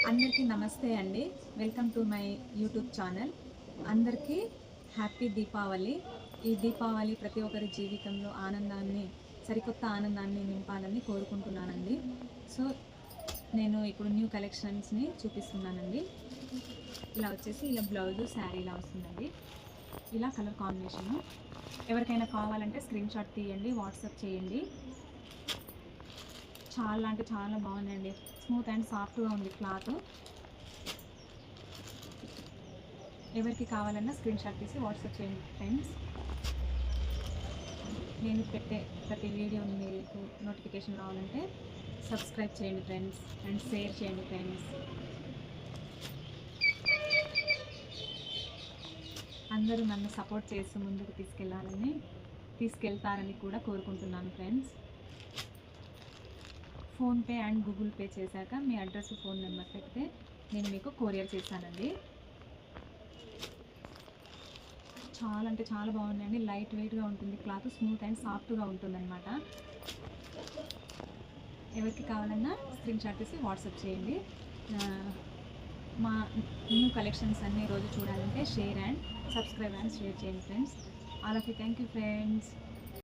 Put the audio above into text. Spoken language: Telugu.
అందరికీ నమస్తే అండి. Welcome to my YouTube channel. అందరికీ హ్యాపీ దీపావళి. ఈ దీపావళి ప్రతి ఒక్కరి జీవితంలో సరికొత్త ఆనందాన్ని నింపాలని కోరుకుంటున్నానండి. సో, నేను ఇప్పుడు న్యూ కలెక్షన్స్‌ని చూపిస్తున్నానండి. ఇలా బ్లౌజు, శారీ ఇలా వస్తుందండి. ఇలా కలర్ కాంబినేషను. ఎవరికైనా కావాలంటే స్క్రీన్‌షాట్ తీయండి, వాట్సాప్ చేయండి. చాలా అంటే చాలా బాగుందండి. స్మూత్ అండ్ సాఫ్ట్గా ఉంది క్లాత్. ఎవరికి కావాలన్నా స్క్రీన్ షాట్ తీసి వాట్సాప్ చేయండి ఫ్రెండ్స్. నేను పెట్టే ప్రతి వీడియోని మీకు నోటిఫికేషన్ రావాలంటే సబ్స్క్రైబ్ చేయండి ఫ్రెండ్స్ అండ్ షేర్ చేయండి ఫ్రెండ్స్. అందరూ నన్ను సపోర్ట్ చేస్తూ ముందుకు తీసుకెళ్తారని కూడా కోరుకుంటున్నాను friends. PhonePe and Google pay చేశాక మీ అడ్రస్, ఫోన్ నెంబర్ పెడితే నేను మీకు కొరియర్ చేస్తానండి. చాలా అంటే చాలా బాగుందండి. లైట్ వెయిట్గా ఉంటుంది క్లాత్, స్మూత్ అండ్ సాఫ్ట్గా ఉంటుందన్నమాట. ఎవరికి కావాలన్నా స్క్రీన్ షాట్ తీసి వాట్సాప్ చేయండి. మా న్యూ కలెక్షన్స్ అన్ని రోజు చూడాలంటే share and subscribe and share చేయండి friends. All of you. Thank you friends.